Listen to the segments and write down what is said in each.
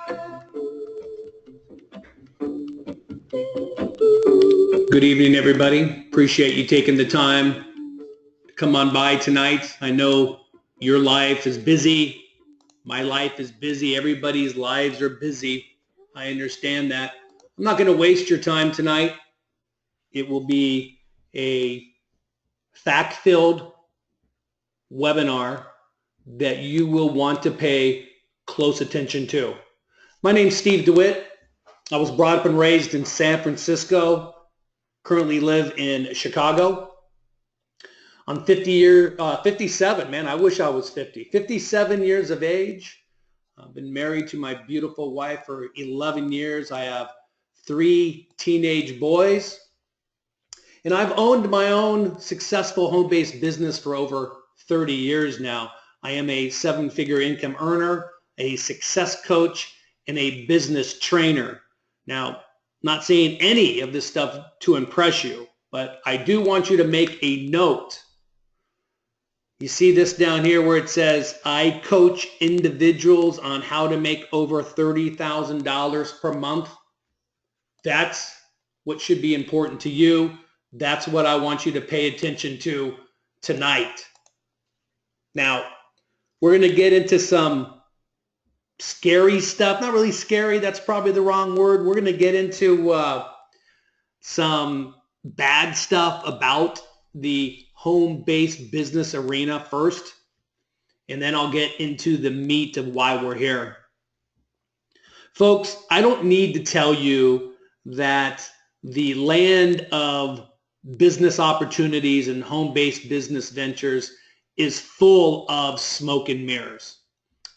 Good evening, everybody. Appreciate you taking the time to come on by tonight. I know your life is busy. My life is busy. Everybody's lives are busy. I understand that. I'm not going to waste your time tonight. It will be a fact-filled webinar that you will want to pay close attention to. My name's Steve DeWitt. I was brought up and raised in San Francisco. Currently live in Chicago. I'm 57, man. I wish I was 50. 57 years of age. I've been married to my beautiful wife for 11 years. I have 3 teenage boys. And I've owned my own successful home-based business for over 30 years now. I am a 7-figure income earner, a success coach, and a business trainer. Now, not saying any of this stuff to impress you, but I do want you to make a note. You see this down here where it says, I coach individuals on how to make over $30,000 per month. That's what should be important to you. That's what I want you to pay attention to tonight. Now, we're going to get into some scary stuff. Not really scary. That's probably the wrong word. We're going to get into some bad stuff about the home-based business arena first, and then I'll get into the meat of why we're here. Folks, I don't need to tell you that the land of business opportunities and home-based business ventures is full of smoke and mirrors.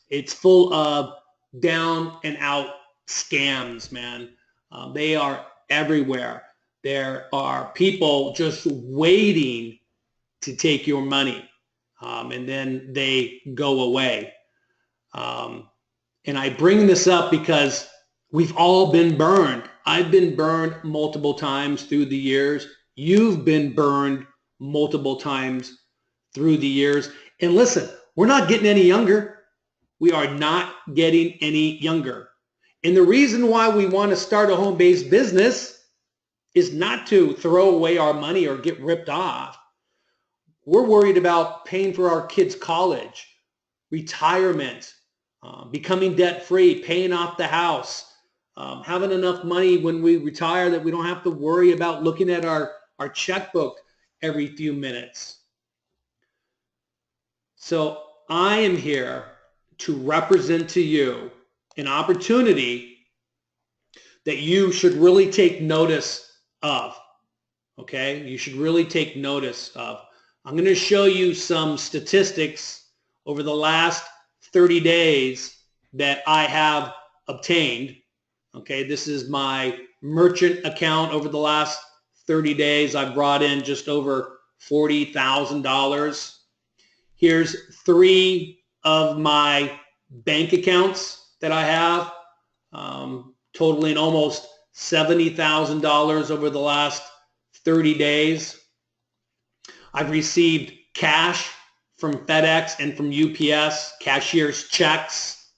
It's full of down and out scams, man. They are everywhere. There are people just waiting to take your money, and then they go away. And I bring this up because we've all been burned. I've been burned multiple times through the years. You've been burned multiple times through the years. And listen, we're not getting any younger. We are not getting any younger. And the reason why we want to start a home-based business is not to throw away our money or get ripped off. We're worried about paying for our kids' college, retirement, becoming debt-free, paying off the house, having enough money when we retire that we don't have to worry about looking at our checkbook every few minutes. So I am here to represent to you an opportunity that you should really take notice of, okay? You should really take notice of. I'm going to show you some statistics over the last 30 days that I have obtained, okay? This is my merchant account over the last 30 days. I brought in just over $40,000. Here's 3 of my bank accounts that I have, totaling almost $70,000 over the last 30 days. I've received cash from FedEx and from UPS, cashier's checks.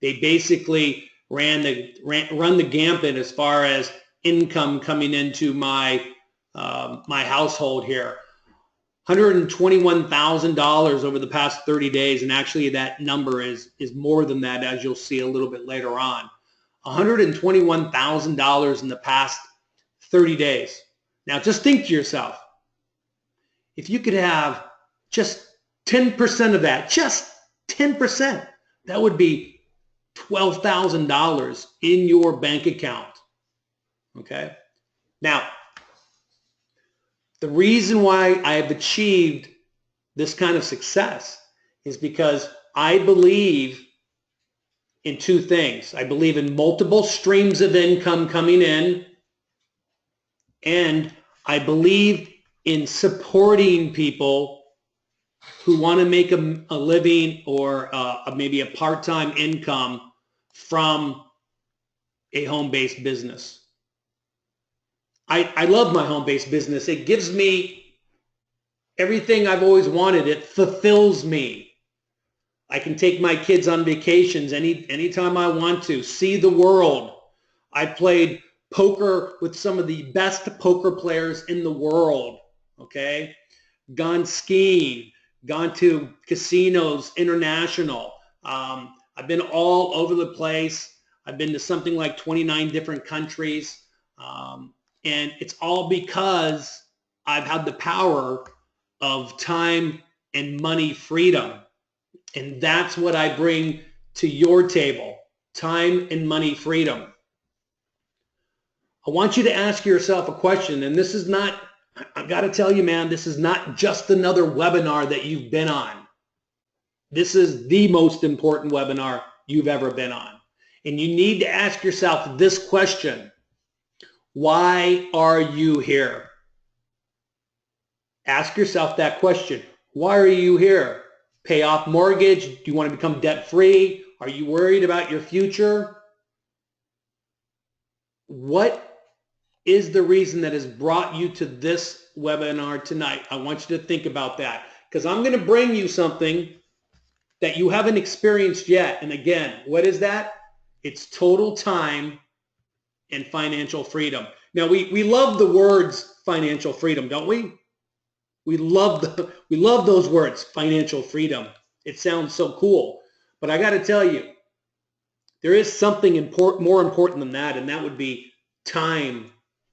They basically run the gambit as far as income coming into my household here. $121,000 over the past 30 days, and actually that number is more than that, as you'll see a little bit later on. $121,000 in the past 30 days. Now just think to yourself, if you could have just 10% of that, just 10%, that would be $12,000 in your bank account, okay? Now, the reason why I have achieved this kind of success is because I believe in 2 things. I believe in multiple streams of income coming in, and I believe in supporting people who want to make a living or maybe a part-time income from a home-based business. I love my home-based business. It gives me everything I've always wanted. It fulfills me. I can take my kids on vacations anytime I want to, see the world. I played poker with some of the best poker players in the world, okay? Gone skiing, gone to casinos, international. I've been all over the place. I've been to something like 29 different countries. And it's all because I've had the power of time and money freedom. And that's what I bring to your table, time and money freedom. I want you to ask yourself a question, and this is not, I've got to tell you, man, this is not just another webinar that you've been on. This is the most important webinar you've ever been on. And you need to ask yourself this question: why are you here? Ask yourself that question. Why are you here? Pay off mortgage? Do you want to become debt-free? Are you worried about your future? What is the reason that has brought you to this webinar tonight? I want you to think about that, because I'm going to bring you something that you haven't experienced yet. And again, what is that? It's total time and financial freedom. Now, we love the words financial freedom, don't we? We love those words, financial freedom. It sounds so cool. But I got to tell you, there is something more important than that, and that would be time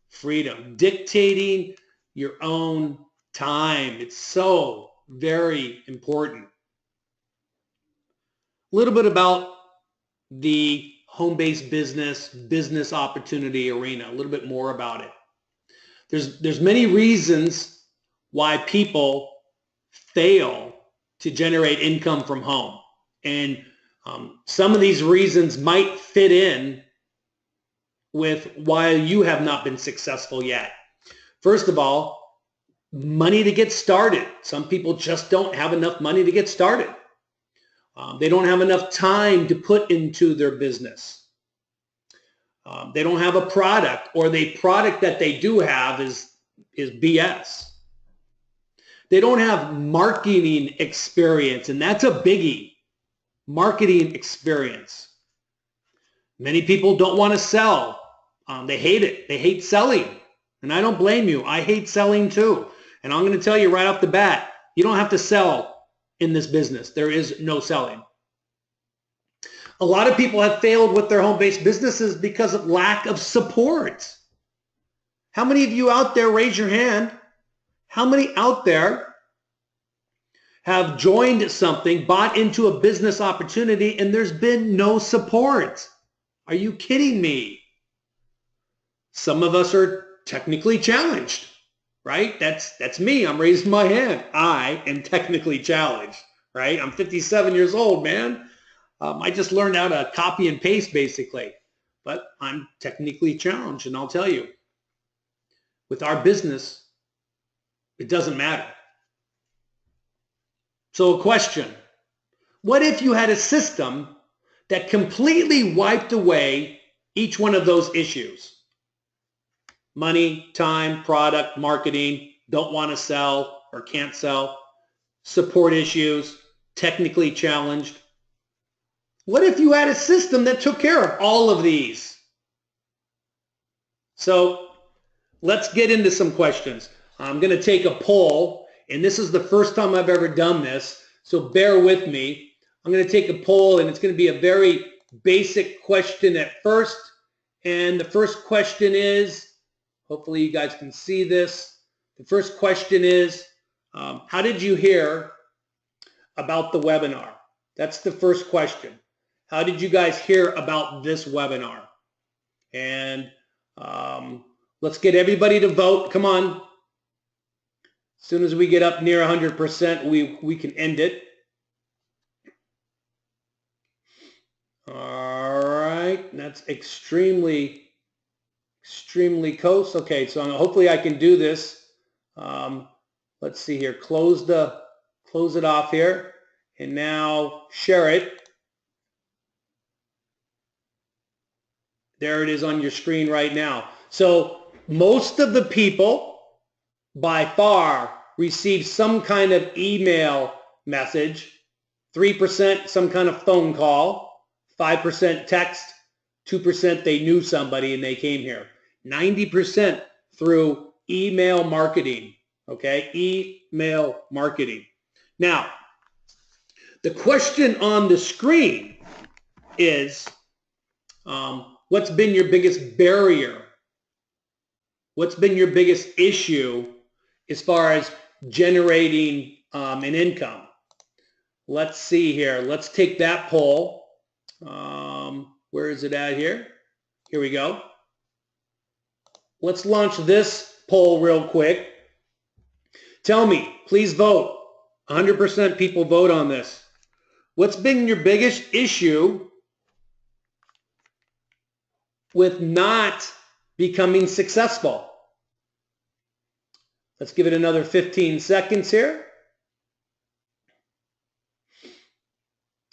freedom, dictating your own time. It's so very important. A little bit about the home-based business opportunity arena, a little bit more about it. There's many reasons why people fail to generate income from home. And some of these reasons might fit in with why you have not been successful yet. First of all, money to get started. Some people just don't have enough money to get started. They don't have enough time to put into their business. They don't have a product, or the product that they do have is BS. They don't have marketing experience, and that's a biggie. Marketing experience. Many people don't want to sell. They hate it. They hate selling. And I don't blame you. I hate selling too. And I'm going to tell you right off the bat, you don't have to sell in this business. There is no selling. A lot of people have failed with their home-based businesses because of lack of support. How many of you out there, raise your hand, how many out there have joined something, bought into a business opportunity, and there's been no support? Are you kidding me? Some of us are technically challenged, right? That's me. I'm raising my hand. I am technically challenged, right? I'm 57 years old, man. I just learned how to copy and paste, basically. But I'm technically challenged, and I'll tell you, with our business, it doesn't matter. So a question: what if you had a system that completely wiped away each one of those issues? Money, time, product, marketing, don't want to sell or can't sell, support issues, technically challenged. What if you had a system that took care of all of these? So let's get into some questions. I'm going to take a poll, and this is the first time I've ever done this, so bear with me. I'm going to take a poll, and it's going to be a very basic question at first. And the first question is, hopefully you guys can see this. The first question is, how did you hear about the webinar? That's the first question. How did you guys hear about this webinar? And let's get everybody to vote. Come on. As soon as we get up near 100%, we can end it. All right. That's extremely close. Okay, so hopefully I can do this. Let's see here. Close it off here, and now share it. There it is on your screen right now. So most of the people by far received some kind of email message 3% some kind of phone call, 5% text, 2% they knew somebody and they came here. 90% through email marketing, okay? Email marketing. Now, the question on the screen is, what's been your biggest barrier? What's been your biggest issue as far as generating an income? Let's see here. Let's take that poll. Where is it at here? Here we go. Let's launch this poll real quick. Tell me, please vote. 100% people vote on this. What's been your biggest issue with not becoming successful? Let's give it another 15 seconds here.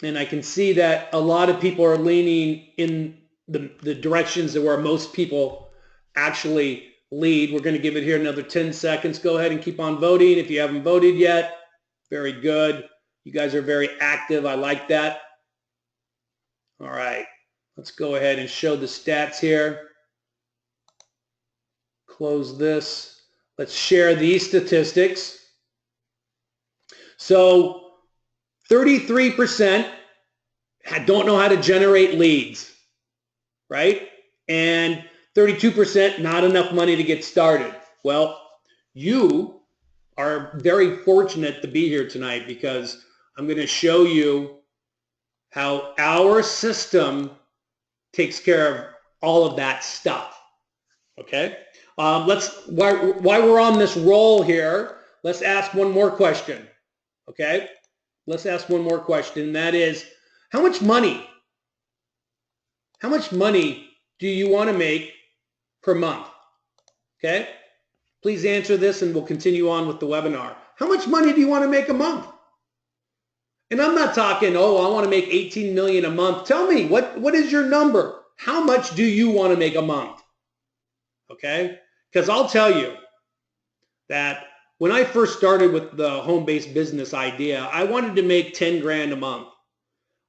And I can see that a lot of people are leaning in the directions that where most people actually lead. We're going to give it here another 10 seconds. Go ahead and keep on voting if you haven't voted yet. Very good. You guys are very active. I like that. All right. Let's go ahead and show the stats here. Close this. Let's share these statistics. So 33% don't know how to generate leads, right? And 32% not enough money to get started. Well, you are very fortunate to be here tonight because I'm going to show you how our system takes care of all of that stuff. Okay? While we're on this roll here, let's ask one more question. Okay? Let's ask one more question. And that is, how much money do you want to make per month? Okay? Please answer this and we'll continue on with the webinar. How much money do you want to make a month? And I'm not talking, oh, I want to make 18 million a month. Tell me, what is your number? How much do you want to make a month? Okay? Because I'll tell you that when I first started with the home-based business idea, I wanted to make 10 grand a month.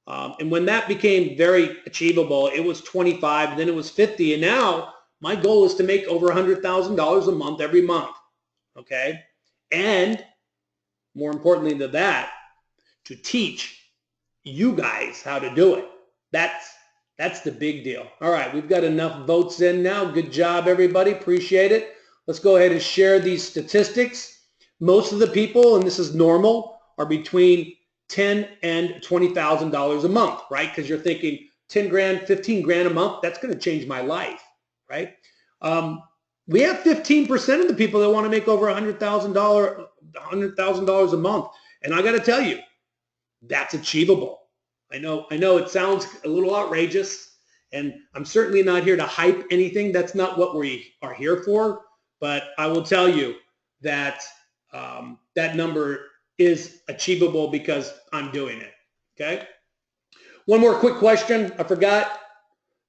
And when that became very achievable, it was 25, then it was 50, and now my goal is to make over $100,000 a month every month, okay? And more importantly than that, to teach you guys how to do it. That's the big deal. All right, we've got enough votes in now. Good job, everybody. Appreciate it. Let's go ahead and share these statistics. Most of the people, and this is normal, are between $10,000 and $20,000 a month, right? Because you're thinking 10 grand, 15 grand a month, that's going to change my life, right? We have 15% of the people that want to make over $100,000 a month. And I got to tell you, that's achievable. I know it sounds a little outrageous, and I'm certainly not here to hype anything. That's not what we are here for. But I will tell you that that number is achievable because I'm doing it, okay? One more quick question. I forgot.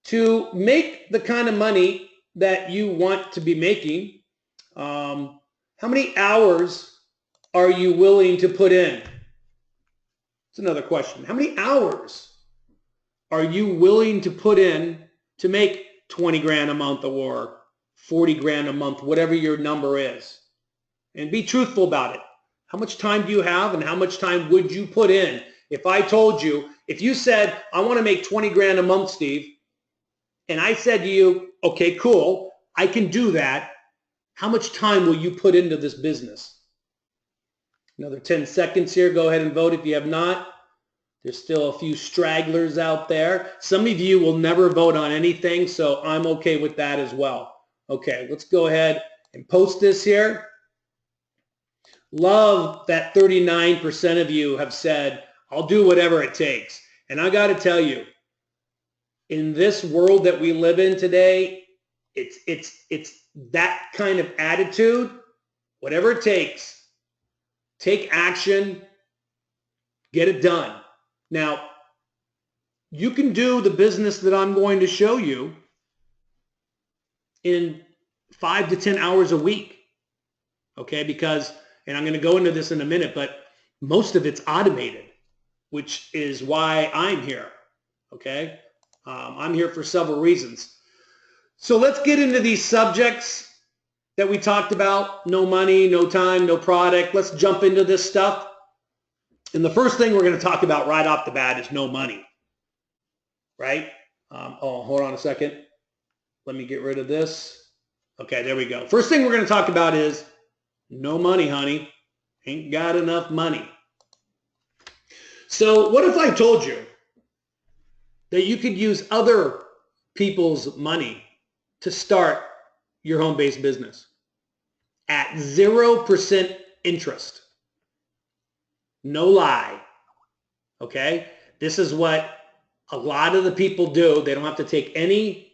To make the kind of money that you want to be making, how many hours are you willing to put in? It's another question. How many hours are you willing to put in to make 20 grand a month or 40 grand a month, whatever your number is? And be truthful about it. How much time do you have and how much time would you put in? If I told you, if you said, I want to make 20 grand a month, Steve, and I said to you, okay, cool, I can do that. How much time will you put into this business? Another 10 seconds here. Go ahead and vote if you have not. There's still a few stragglers out there. Some of you will never vote on anything, so I'm okay with that as well. Okay, let's go ahead and post this here. Love that 39% of you have said, I'll do whatever it takes. And I got to tell you, in this world that we live in today, it's that kind of attitude, whatever it takes, take action, get it done. Now, you can do the business that I'm going to show you in 5 to 10 hours a week, okay? Because, and I'm going to go into this in a minute, but most of it's automated. which is why I'm here, okay? I'm here for several reasons. So let's get into these subjects that we talked about. No money, no time, no product. Let's jump into this stuff. And the first thing we're going to talk about right off the bat is no money, right? Hold on a second. Let me get rid of this. Okay, there we go. First thing we're going to talk about is no money, honey. Ain't got enough money. So what if I told you that you could use other people's money to start your home-based business at 0% interest? No lie, okay? This is what a lot of the people do. They don't have to take any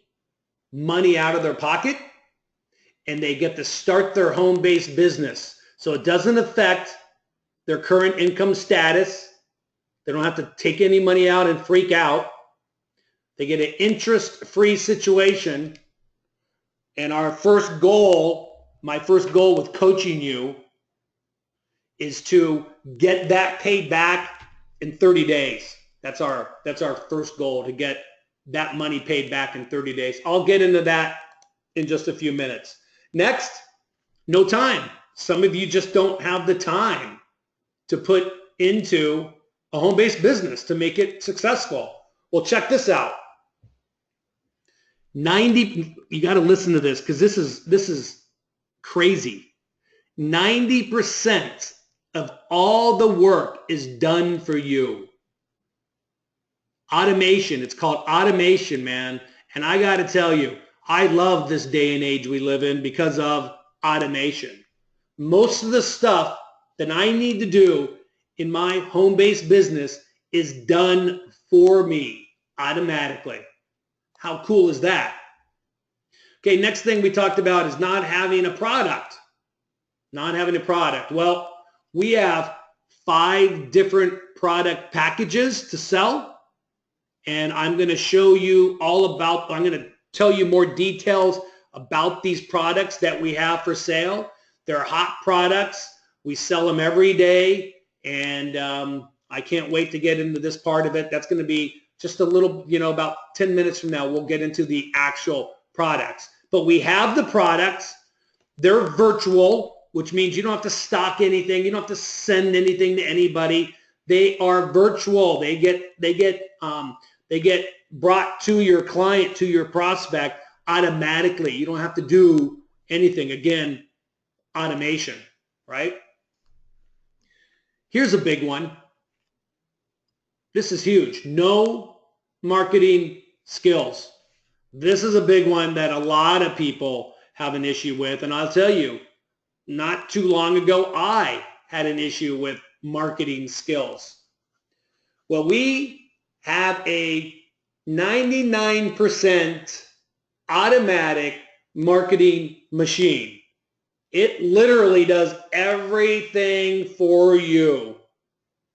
money out of their pocket, and they get to start their home-based business. So it doesn't affect their current income status. They don't have to take any money out and freak out. They get an interest-free situation. And our first goal, my first goal with coaching you, is to get that paid back in 30 days. That's our first goal, to get that money paid back in 30 days. I'll get into that in just a few minutes. Next, no time. Some of you just don't have the time to put into a home-based business to make it successful. Well, check this out. You got to listen to this because this is crazy. 90% of all the work is done for you. Automation. It's called automation, man. And I got to tell you, I love this day and age we live in because of automation. Most of the stuff that I need to do in my home-based business is done for me automatically. How cool is that? Okay, next thing we talked about is not having a product. Not having a product. Well, we have 5 different product packages to sell, and I'm going to show you I'm going to tell you more details about these products that we have for sale. They're hot products. We sell them every day, and I can't wait to get into this part of it. That's going to be just a little, about 10 minutes from now, we'll get into the actual products. But we have the products. They're virtual, which means you don't have to stock anything. You don't have to send anything to anybody. They are virtual. They get brought to your client, to your prospect automatically. You don't have to do anything. Again, automation, right? Here's a big one. This is huge. No marketing skills. This is a big one that a lot of people have an issue with. And I'll tell you, not too long ago, I had an issue with marketing skills. Well, we have a 99% automatic marketing machine. It literally does everything for you,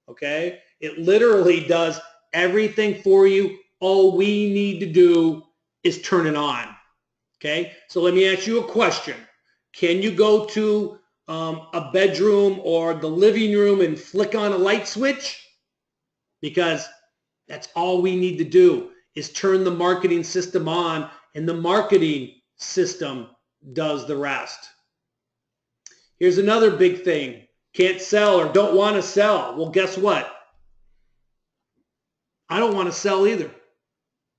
okay? It literally does everything for you. All we need to do is turn it on, okay? So let me ask you a question. Can you go to a bedroom or the living room and flick on a light switch? Because that's all we need to do is turn the marketing system on, and the marketing system does the rest. Here's another big thing. Can't sell or don't want to sell. Well, guess what? I don't want to sell either.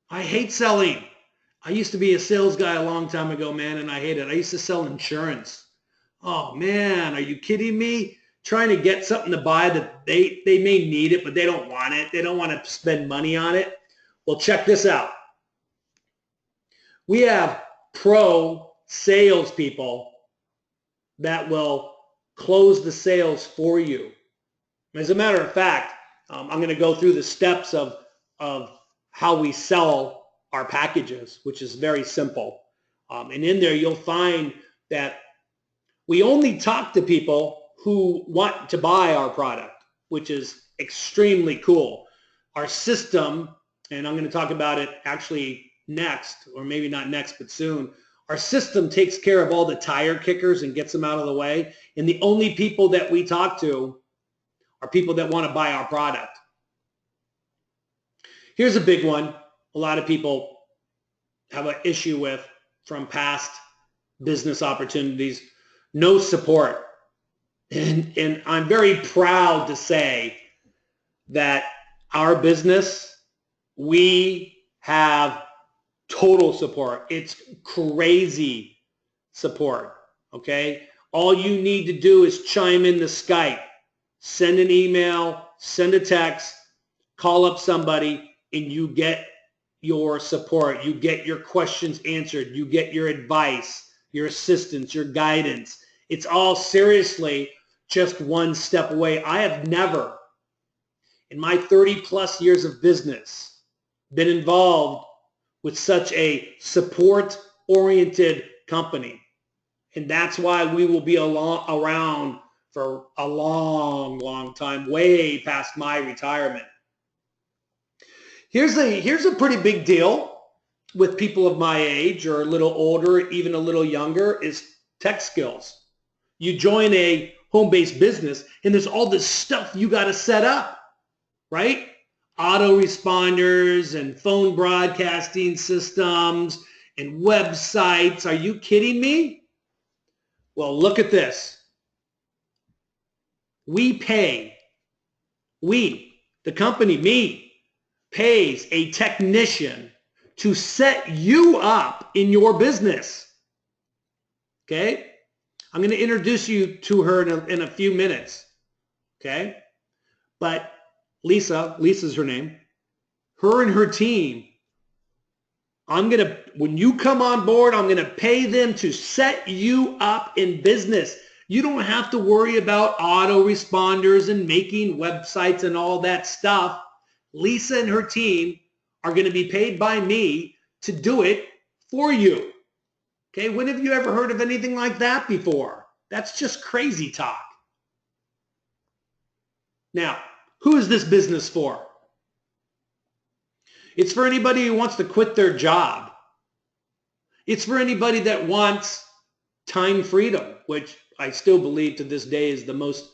I hate selling. I used to be a sales guy a long time ago, man, and I hate it. I used to sell insurance. Oh, man, are you kidding me? Trying to get something to buy that they may need it, but they don't want it. They don't want to spend money on it. Well, check this out. We have pro salespeople that will close the sales for you. As a matter of fact, I'm going to go through the steps of how we sell our packages, which is very simple. And in there, you'll find that we only talk to people who want to buy our product, which is extremely cool. Our system, and I'm going to talk about it actually next, or maybe not next, but soon. Our system takes care of all the tire kickers and gets them out of the way. And the only people that we talk to are people that want to buy our product. Here's a big one a lot of people have an issue with from past business opportunities: no support. And I'm very proud to say that our business, we have total support. It's crazy support, okay? All you need to do is chime in the Skype, send an email, send a text, call up somebody, and you get your support. You get your questions answered. You get your advice, your assistance, your guidance. It's all seriously just one step away. I have never, in my 30 plus years of business, been involved with such a support-oriented company. And that's why we will be around for a long, long time, way past my retirement. Here's a pretty big deal with people of my age or a little older, even a little younger, is tech skills. You join a home-based business and there's all this stuff you got to set up, right? Autoresponders and phone broadcasting systems and websites. Are you kidding me? Well, look at this. The company, me, pays a technician to set you up in your business. Okay? I'm going to introduce you to her in a few minutes. Okay? But Lisa's her name, her and her team, when you come on board, I'm going to pay them to set you up in business. You don't have to worry about autoresponders and making websites and all that stuff. Lisa and her team are going to be paid by me to do it for you. Okay, when have you ever heard of anything like that before? That's just crazy talk. Now, who is this business for? It's for anybody who wants to quit their job. It's for anybody that wants time freedom, which I still believe to this day is the most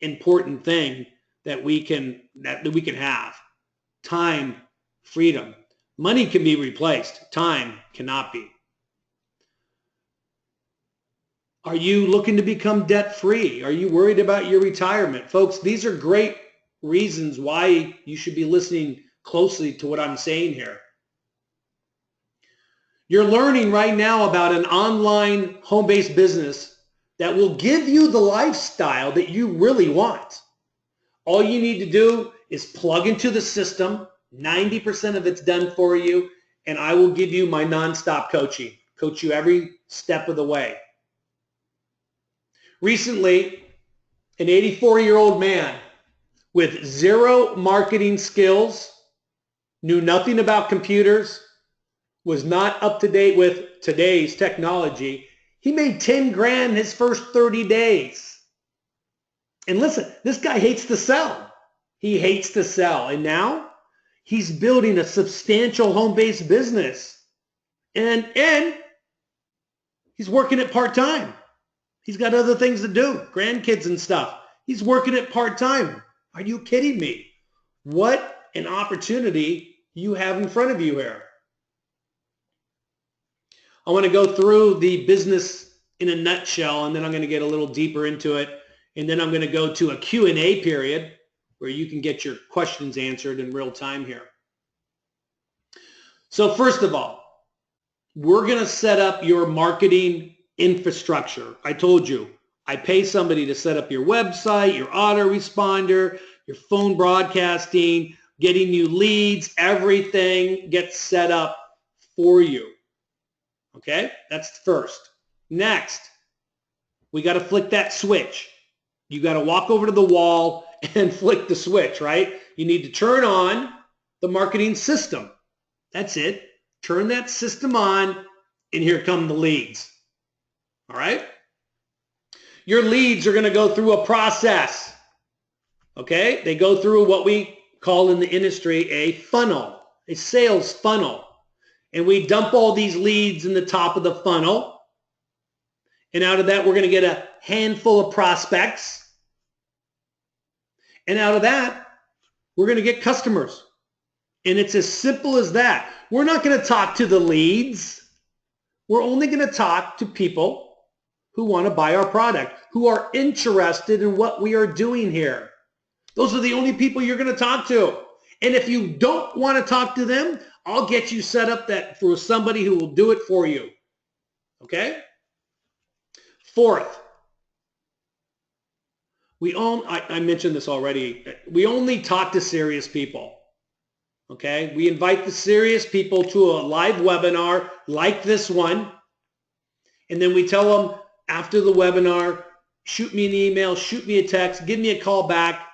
important thing that we can have. Time freedom. Money can be replaced. Time cannot be. Are you looking to become debt-free? Are you worried about your retirement? Folks, these are great reasons why you should be listening closely to what I'm saying here. You're learning right now about an online home-based business that will give you the lifestyle that you really want. All you need to do is plug into the system. 90% of it's done for you, and I will give you my nonstop coaching. Coach you every step of the way. Recently, an 84-year-old man with zero marketing skills, knew nothing about computers, was not up to date with today's technology. He made 10 grand his first 30 days. And listen, this guy hates to sell. He hates to sell. And now he's building a substantial home-based business. And he's working it part-time. He's got other things to do, grandkids and stuff. He's working it part-time. Are you kidding me? What an opportunity you have in front of you here. I want to go through the business in a nutshell, and then I'm going to get a little deeper into it. And then I'm going to go to a Q&A period where you can get your questions answered in real time here. So first of all, we're going to set up your marketing infrastructure. I told you, I pay somebody to set up your website, your autoresponder, your phone broadcasting, getting you leads, everything gets set up for you. Okay, that's first. Next, we got to flick that switch. You got to walk over to the wall and flick the switch, right? You need to turn on the marketing system. That's it. Turn that system on, and here come the leads. All right? Your leads are going to go through a process. Okay? They go through what we call in the industry a funnel, a sales funnel. And we dump all these leads in the top of the funnel. And out of that, we're going to get a handful of prospects. And out of that, we're going to get customers. And it's as simple as that. We're not going to talk to the leads. We're only going to talk to people who want to buy our product, who are interested in what we are doing here. Those are the only people you're going to talk to. And if you don't want to talk to them, I'll get you set up for somebody who will do it for you. Okay? Fourth, I mentioned this already, we only talk to serious people. Okay? We invite the serious people to a live webinar like this one. And then we tell them after the webinar, shoot me an email, shoot me a text, give me a call back,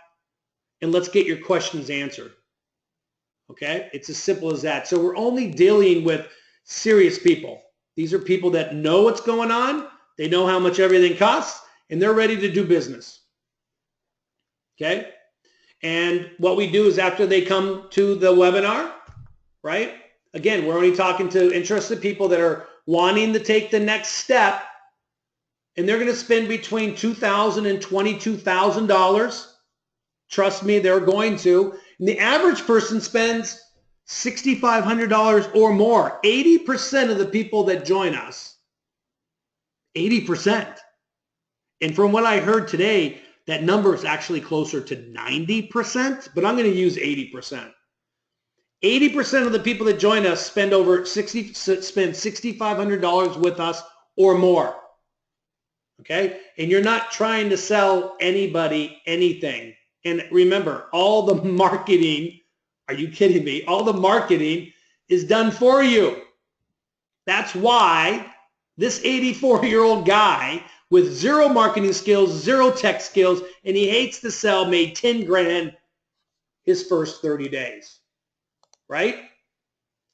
and let's get your questions answered. Okay? It's as simple as that. So we're only dealing with serious people. These are people that know what's going on, they know how much everything costs, and they're ready to do business. Okay? And what we do is after they come to the webinar, right? Again, we're only talking to interested people that are wanting to take the next step, and they're going to spend between $2,000 and $22,000. Trust me, they're going to. And the average person spends $6,500 or more. 80% of the people that join us, 80%. And from what I heard today, that number is actually closer to 90%, but I'm going to use 80%. 80% of the people that join us spend $6,500 with us or more. Okay? And you're not trying to sell anybody anything. And remember, all the marketing, are you kidding me? All the marketing is done for you. That's why this 84-year-old guy with zero marketing skills, zero tech skills, and he hates to sell, made 10 grand his first 30 days. Right?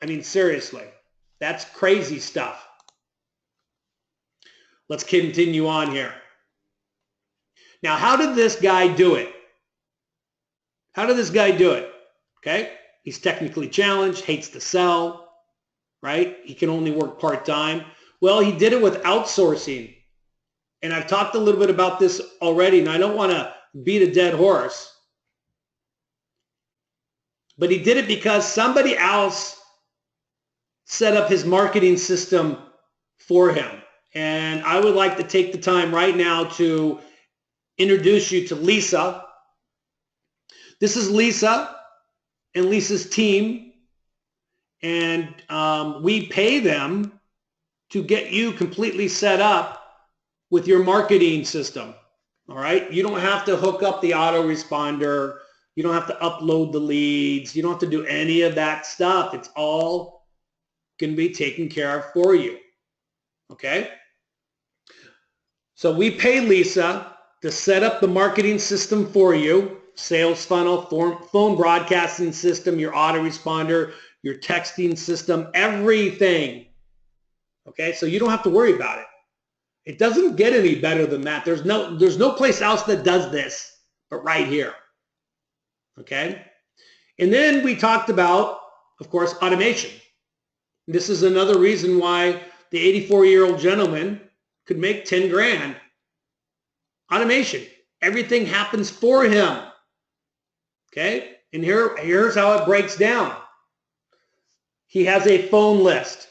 I mean, seriously, that's crazy stuff. Let's continue on here. Now, how did this guy do it? How did this guy do it? Okay? He's technically challenged, hates to sell, right? He can only work part-time. Well, he did it with outsourcing. And I've talked a little bit about this already, and I don't want to beat a dead horse. But he did it because somebody else set up his marketing system for him. And I would like to take the time right now to introduce you to Lisa. This is Lisa and Lisa's team. And we pay them to get you completely set up with your marketing system. All right? You don't have to hook up the autoresponder. You don't have to upload the leads. You don't have to do any of that stuff. It's all going to be taken care of for you. Okay? So we pay Lisa to set up the marketing system for you, sales funnel, phone broadcasting system, your autoresponder, your texting system, everything. Okay? So you don't have to worry about it. It doesn't get any better than that. There's no place else that does this but right here. Okay? And then we talked about, of course, automation. This is another reason why the 84-year-old gentleman could make 10 grand. Automation. Everything happens for him. Okay? And here's how it breaks down. He has a phone list.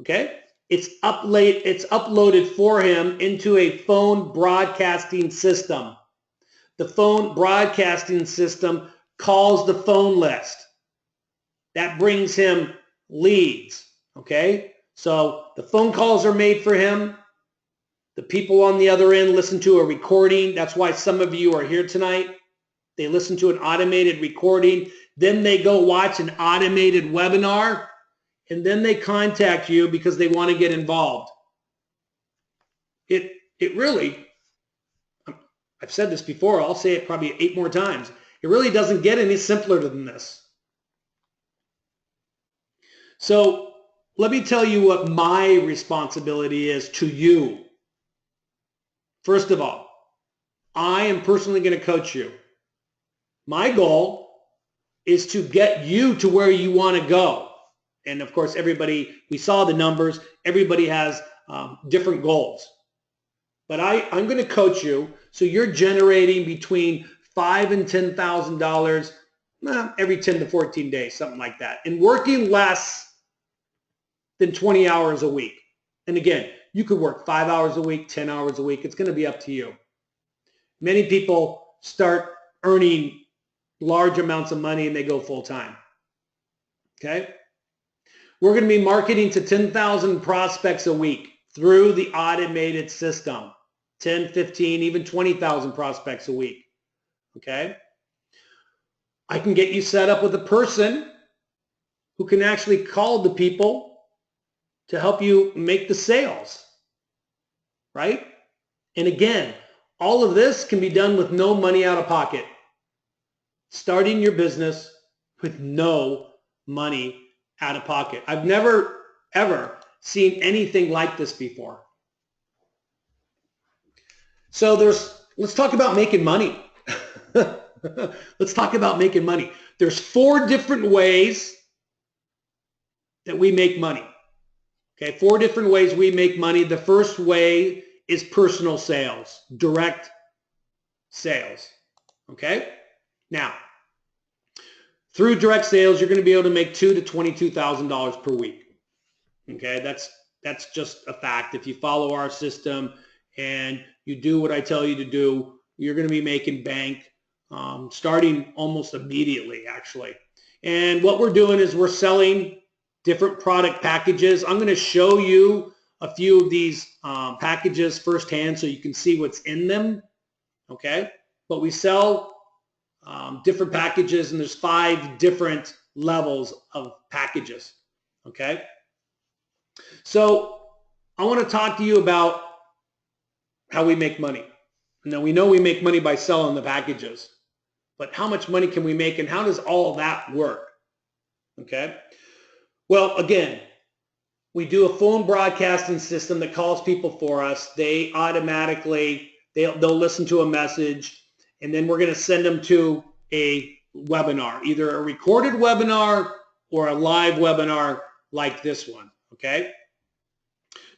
Okay? It's uploaded for him into a phone broadcasting system. The phone broadcasting system calls the phone list. That brings him leads, okay? So the phone calls are made for him. The people on the other end listen to a recording. That's why some of you are here tonight. They listen to an automated recording. Then they go watch an automated webinar. And then they contact you because they want to get involved. It really, I've said this before, I'll say it probably 8 more times. It really doesn't get any simpler than this. So let me tell you what my responsibility is to you. First of all, I am personally going to coach you. My goal is to get you to where you want to go. And of course, everybody, we saw the numbers, everybody has different goals. But I'm going to coach you so you're generating between $5,000 and $10,000 every 10 to 14 days, something like that, and working less than 20 hours a week. And again, you could work 5 hours a week, 10 hours a week. It's going to be up to you. Many people start earning large amounts of money and they go full time. Okay? We're going to be marketing to 10,000 prospects a week through the automated system. 10, 15, even 20,000 prospects a week. Okay? I can get you set up with a person who can actually call the people to help you make the sales. Right? And again, all of this can be done with no money out of pocket. Starting your business with no money out of pocket. I've never, ever seen anything like this before. So let's talk about making money. Let's talk about making money. There's 4 different ways that we make money. Okay, 4 different ways we make money. The first way is personal sales, direct sales. Okay? Now, through direct sales, you're going to be able to make $2,000 to $22,000 per week. Okay, that's just a fact. If you follow our system and you do what I tell you to do, you're going to be making bank starting almost immediately, actually. And what we're doing is we're selling different product packages. I'm going to show you a few of these packages firsthand so you can see what's in them. Okay, but we sell different packages, and there's 5 different levels of packages. Okay, so I want to talk to you about how we make money. Now, we know we make money by selling the packages, but how much money can we make, and how does all that work? Okay, well, again, we do a phone broadcasting system that calls people for us. They automatically, they'll listen to a message, and then we're going to send them to a webinar, either a recorded webinar or a live webinar like this one, okay?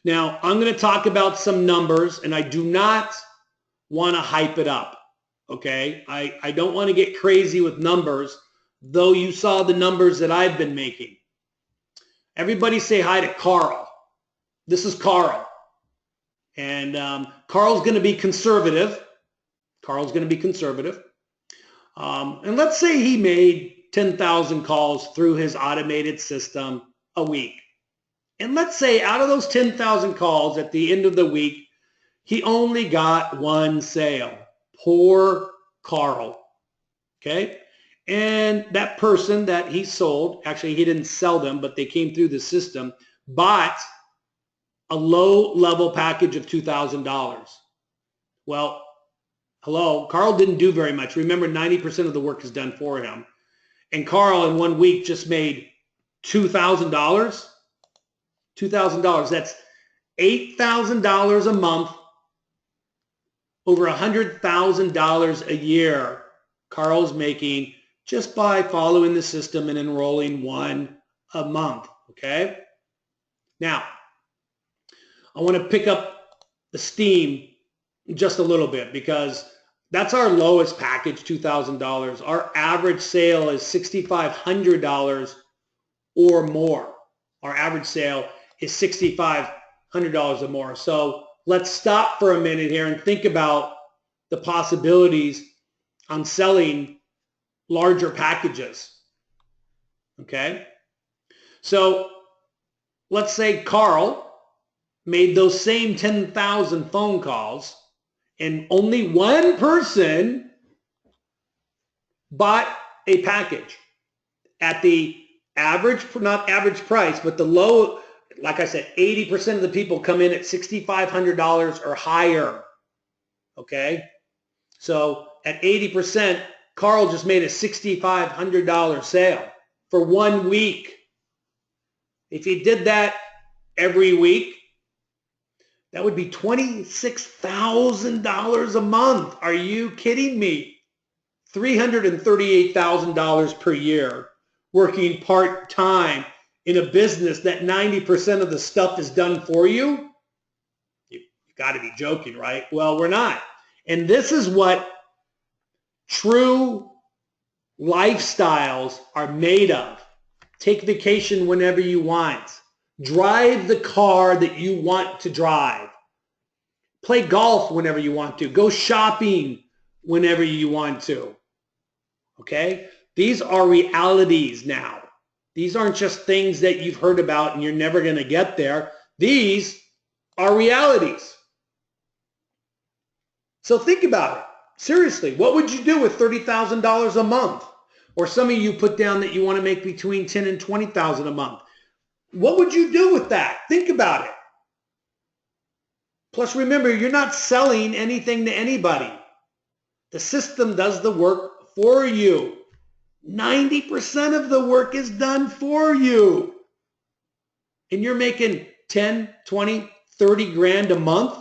Now, I'm going to talk about some numbers, and I do not want to hype it up, okay? I don't want to get crazy with numbers, though you saw the numbers that I've been making. Everybody say hi to Carl. This is Carl. And Carl's going to be conservative. Carl's going to be conservative. And let's say he made 10,000 calls through his automated system a week. And let's say out of those 10,000 calls at the end of the week, he only got 1 sale. Poor Carl. Okay? And that person that he sold, actually he didn't sell them, but they came through the system, bought a low-level package of $2,000. Well, hello, Carl didn't do very much. Remember, 90% of the work is done for him. And Carl in 1 week just made $2,000. $2,000. That's $8,000 a month, over $100,000 a year Carl's making just by following the system and enrolling 1 a month, okay? Now, I want to pick up the steam just a little bit because that's our lowest package, $2,000. Our average sale is $6,500 or more. Our average sale is $6,500 or more. So let's stop for a minute here and think about the possibilities on selling larger packages. Okay? So let's say Carl made those same 10,000 phone calls and only 1 person bought a package at the average, not average price, but the low, like I said, 80% of the people come in at $6,500 or higher. Okay? So at 80%, Carl just made a $6,500 sale for 1 week. If he did that every week, that would be $26,000 a month. Are you kidding me? $338,000 per year working part-time in a business that 90% of the stuff is done for you? You've got to be joking, right? Well, we're not. And this is what true lifestyles are made of. Take vacation whenever you want. Drive the car that you want to drive. Play golf whenever you want to. Go shopping whenever you want to. Okay? These are realities now. These aren't just things that you've heard about and you're never going to get there. These are realities. So think about it. Seriously, what would you do with $30,000 a month? Or some of you put down that you want to make between $10,000 and $20,000 a month. What would you do with that? Think about it. Plus, remember, you're not selling anything to anybody. The system does the work for you. 90% of the work is done for you. And you're making 10, 20, 30 grand a month?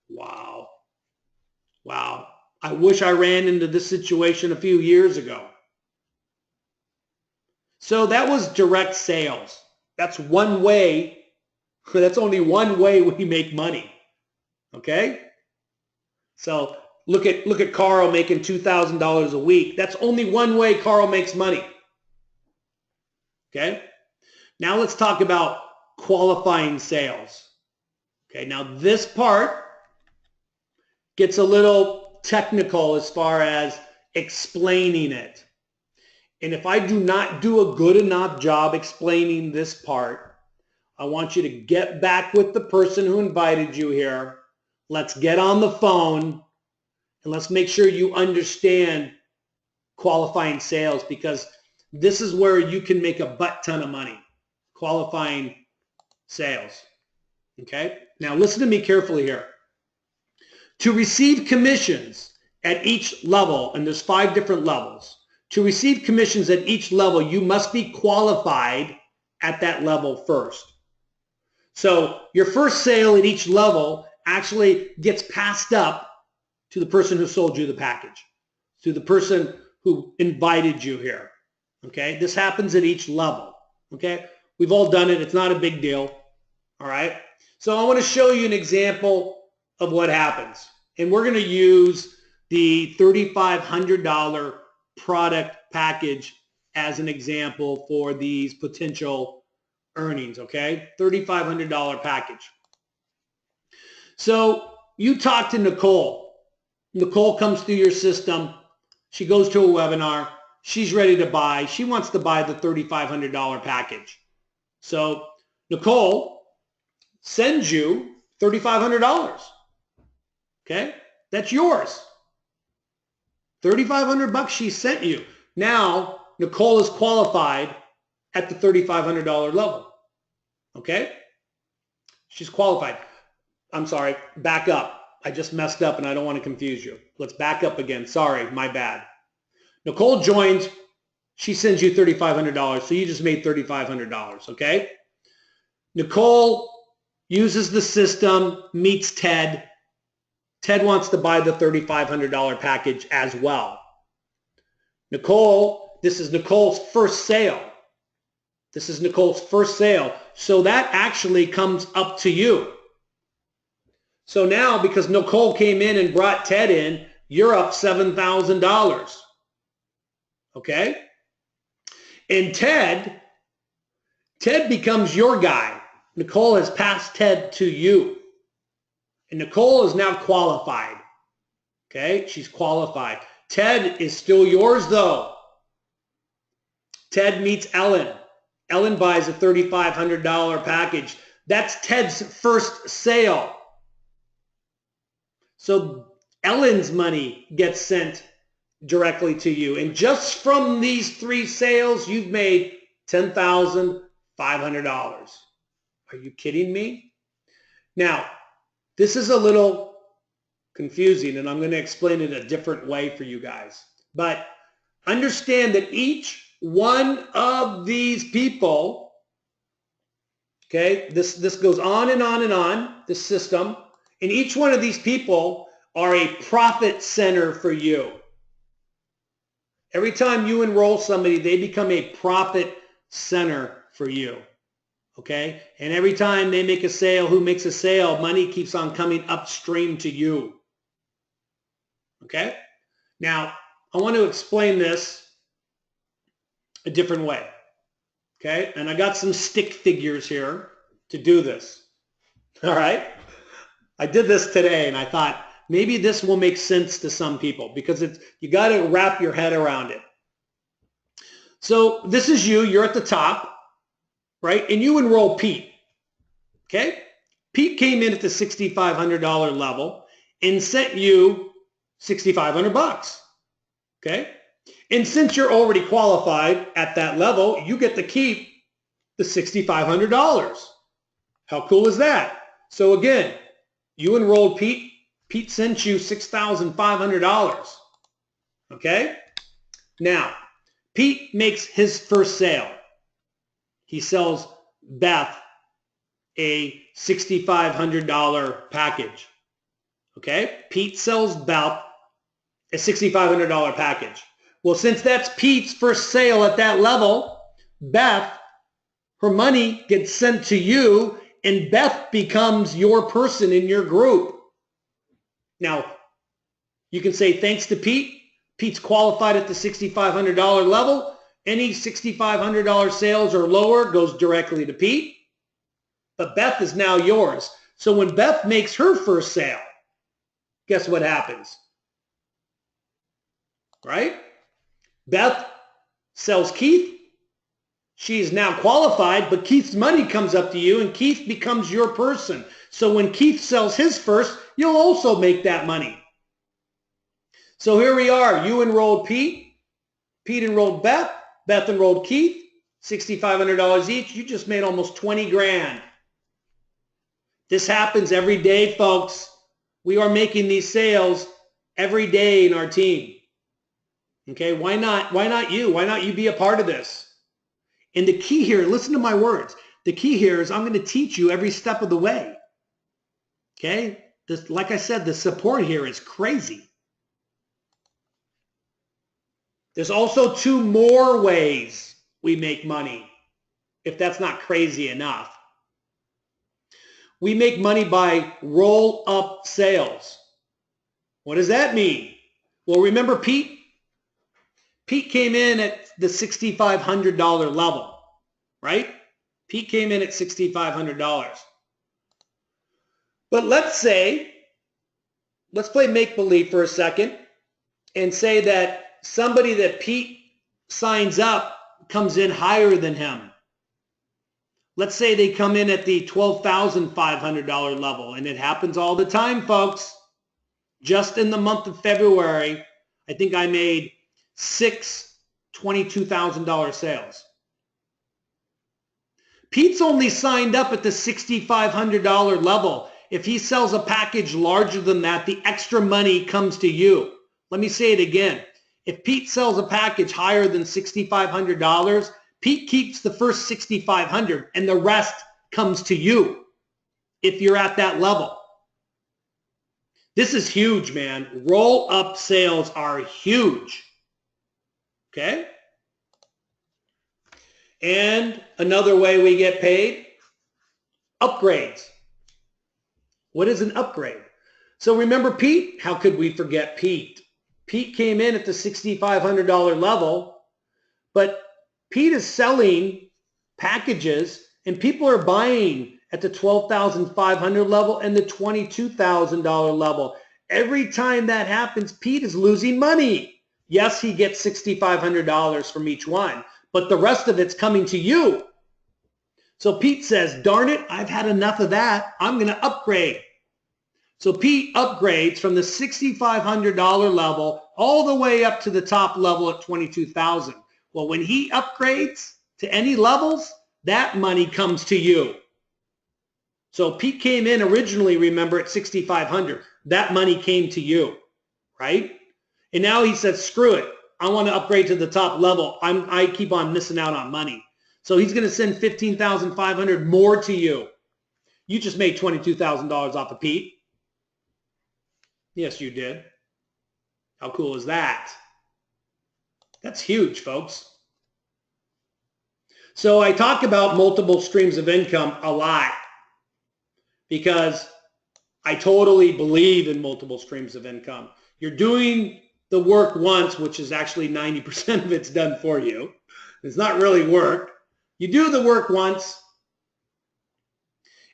Wow. Wow. I wish I ran into this situation a few years ago. So that was direct sales. That's one way. That's only one way we make money. Okay? So look at Carl making $2,000 a week. That's only one way Carl makes money. Okay? Now let's talk about qualifying sales. Okay, now this part gets a little technical as far as explaining it. And if I do not do a good enough job explaining this part, I want you to get back with the person who invited you here. Let's get on the phone and let's make sure you understand qualifying sales, because this is where you can make a butt ton of money, qualifying sales. Okay? Now listen to me carefully here. To receive commissions at each level, and there's 5 different levels, to receive commissions at each level, you must be qualified at that level first. So your first sale at each level actually gets passed up to the person who sold you the package, to the person who invited you here. Okay? This happens at each level. Okay? We've all done it. It's not a big deal. All right? So I want to show you an example of what happens. And we're going to use the $3,500 product package as an example for these potential earnings, okay? $3,500 package. So you talk to Nicole. Nicole comes through your system. She goes to a webinar. She's ready to buy. She wants to buy the $3,500 package. So Nicole sends you $3,500. Okay? That's yours. $3,500 she sent you. Now, Nicole is qualified at the $3,500 level. Okay? She's qualified. I'm sorry, back up. I just messed up and I don't want to confuse you. Let's back up again. Sorry, my bad. Nicole joins. She sends you $3,500, so you just made $3,500, okay? Nicole uses the system, meets Ted. Ted wants to buy the $3,500 package as well. Nicole, this is Nicole's first sale. This is Nicole's first sale. So that actually comes up to you. So now, because Nicole came in and brought Ted in, you're up $7,000. Okay? And Ted becomes your guy. Nicole has passed Ted to you. And Nicole is now qualified. Okay? She's qualified. Ted is still yours, though. Ted meets Ellen. Ellen buys a $3,500 package. That's Ted's first sale. So Ellen's money gets sent directly to you. And just from these 3 sales, you've made $10,500. Are you kidding me? Now, this is a little confusing, and I'm going to explain it a different way for you guys. But understand that each one of these people, okay, this goes on and on and on, this system, and each one of these people are a profit center for you. Every time you enroll somebody, they become a profit center for you. Okay? And every time they make a sale, who makes a sale, money keeps on coming upstream to you. Okay? Now, I want to explain this a different way. Okay, and I got some stick figures here to do this. All right, I did this today and I thought maybe this will make sense to some people because you got to wrap your head around it. So this is you're at the top, right? And you enroll Pete. Okay, Pete came in at the $6,500 level and sent you $6,500. Okay, and since you're already qualified at that level, you get to keep the $6,500. How cool is that? So again, you enrolled Pete. Pete sent you $6,500. Okay? Now, Pete makes his first sale. He sells Beth a $6,500 package. Okay? Pete sells Beth a $6,500 package. Well, since that's Pete's first sale at that level, Beth, her money gets sent to you, and Beth becomes your person in your group. Now, you can say thanks to Pete. Pete's qualified at the $6,500 level. Any $6,500 sales or lower goes directly to Pete. But Beth is now yours. So when Beth makes her first sale, guess what happens? Right? Beth sells Keith. She's now qualified, but Keith's money comes up to you and Keith becomes your person. So when Keith sells his first, you'll also make that money. So here we are. You enrolled Pete. Pete enrolled Beth. Beth enrolled Keith. $6,500 each. You just made almost 20 grand. This happens every day, folks. We are making these sales every day in our team. Okay, why not? Why not you? Why not you be a part of this? And the key here, listen to my words. The key here is I'm going to teach you every step of the way. Okay? This, like I said, the support here is crazy. There's also 2 more ways we make money, if that's not crazy enough. We make money by roll-up sales. What does that mean? Well, remember Pete? Pete came in at the $6,500 level, right? Pete came in at $6,500. But let's play make-believe for a second and say that somebody that Pete signs up comes in higher than him. Let's say they come in at the $12,500 level, and it happens all the time, folks. Just in the month of February, I think I made 6 $22,000 sales. Pete's only signed up at the $6,500 level. If he sells a package larger than that, the extra money comes to you. Let me say it again. If Pete sells a package higher than $6,500, Pete keeps the first $6,500 and the rest comes to you if you're at that level. This is huge, man. Roll-up sales are huge. Okay? And another way we get paid, upgrades. What is an upgrade? So remember Pete? How could we forget Pete? Pete came in at the $6,500 level, but Pete is selling packages and people are buying at the $12,500 level and the $22,000 level. Every time that happens, Pete is losing money. Yes, he gets $6,500 from each one, but the rest of it's coming to you. So Pete says, darn it, I've had enough of that. I'm going to upgrade. So Pete upgrades from the $6,500 level all the way up to the top level at $22,000. Well, when he upgrades to any levels, that money comes to you. So Pete came in originally, remember, at $6,500. That money came to you, right? And now he says, screw it. I want to upgrade to the top level. I keep on missing out on money. So he's going to send $15,500 more to you. You just made $22,000 off of Pete. Yes, you did. How cool is that? That's huge, folks. So I talk about multiple streams of income a lot because I totally believe in multiple streams of income. You're doing the work once, which is actually 90% of it's done for you. It's not really work. You do the work once,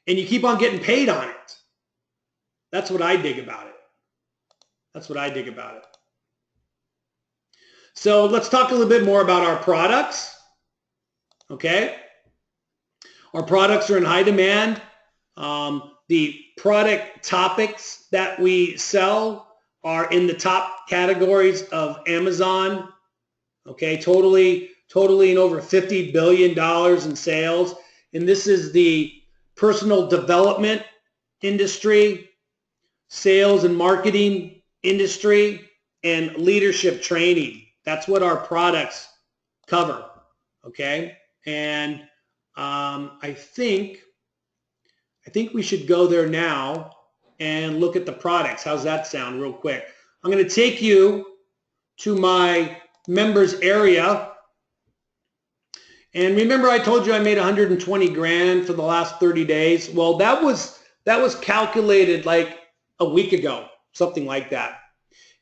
and you keep on getting paid on it. That's what I dig about it. That's what I dig about it. So let's talk a little bit more about our products. Okay. Our products are in high demand. The product topics that we sell are in the top categories of Amazon. Okay. Totally in over $50 billion in sales. And this is the personal development industry, sales and marketing industry, and leadership training. That's what our products cover, okay? And I think we should go there now and look at the products. How's that sound real quick? I'm going to take you to my members area. And remember I told you I made 120 grand for the last 30 days? Well, that was calculated like a week ago, something like that.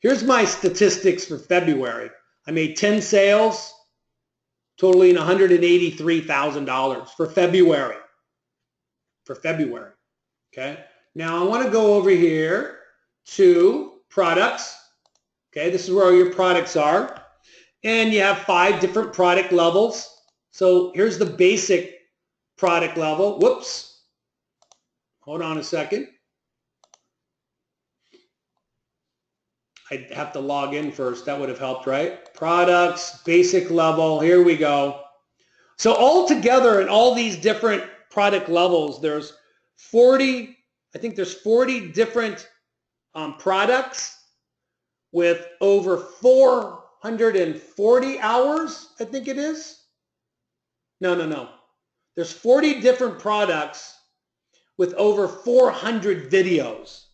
Here's my statistics for February. I made 10 sales, totaling $183,000 for February. For February, okay? Now I want to go over here to products. Okay, this is where your products are. And you have 5 different product levels. So here's the basic product level. Whoops. Hold on a second. I'd have to log in first. That would have helped, right? Products, basic level. Here we go. So all together in all these different product levels, there's 40, I think there's 40 different products with over 440 hours, I think it is. No. There's 40 different products with over 400 videos.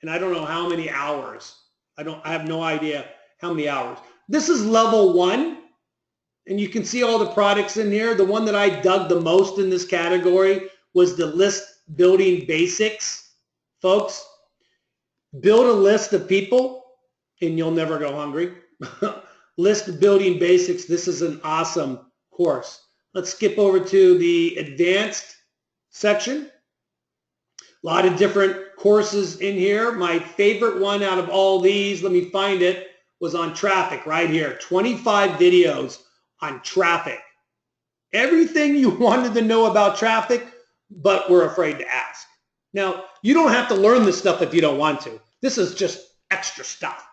And I don't know how many hours. I have no idea how many hours. This is level 1. And you can see all the products in here. The one that I dug the most in this category was the list building basics. Folks, build a list of people and you'll never go hungry. List building basics. This is an awesome course. Let's skip over to the advanced section. A lot of different courses in here. My favorite one out of all these, let me find it, was on traffic right here. 25 videos on traffic. Everything you wanted to know about traffic, but were afraid to ask. Now, you don't have to learn this stuff if you don't want to. This is just extra stuff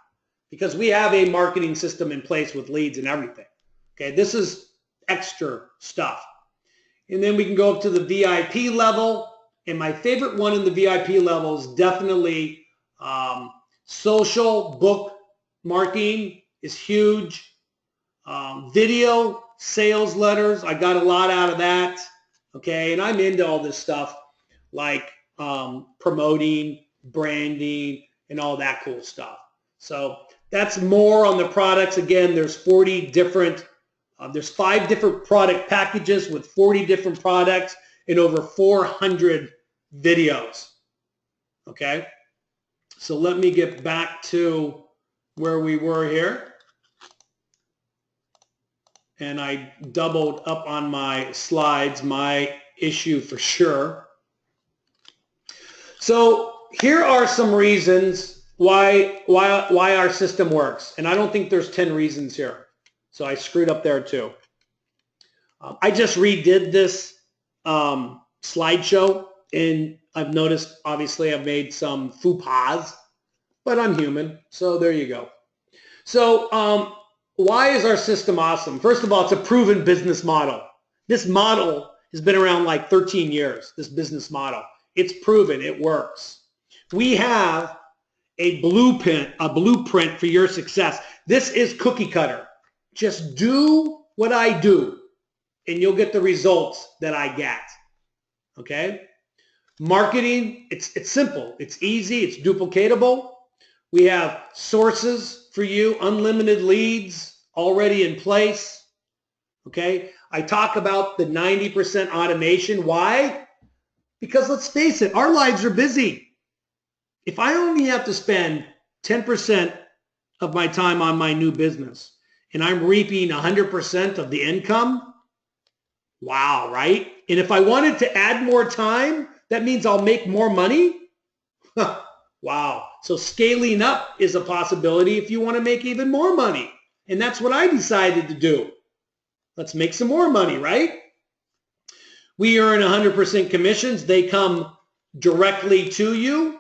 because we have a marketing system in place with leads and everything. Okay, this is extra stuff. And then we can go up to the VIP level. And my favorite one in the VIP level is definitely social book marketing is huge. Video sales letters, I got a lot out of that. Okay, and I'm into all this stuff like promoting, branding, and all that cool stuff. So that's more on the products. Again, there's 40 different, there's 5 different product packages with 40 different products and over 400 videos. Okay, so let me get back to where we were here. And I doubled up on my slides, my issue for sure. So here are some reasons why our system works. And I don't think there's 10 reasons here. So I screwed up there too. I just redid this slideshow, and I've noticed, obviously, I've made some faux pas, but I'm human. So there you go. So why is our system awesome? First of all, it's a proven business model. This model has been around like 13 years, this business model. It's proven, it works. We have a blueprint for your success. This is cookie cutter. Just do what I do, and you'll get the results that I get. Okay? Marketing, it's simple. It's easy. It's duplicatable. We have sources for you, unlimited leads already in place. Okay? I talk about the 90% automation. Why? Because let's face it, our lives are busy. If I only have to spend 10% of my time on my new business and I'm reaping 100% of the income. Wow, right? And if I wanted to add more time, that means I'll make more money. Wow. So scaling up is a possibility if you want to make even more money. And that's what I decided to do. Let's make some more money, right? We earn 100% commissions. They come directly to you.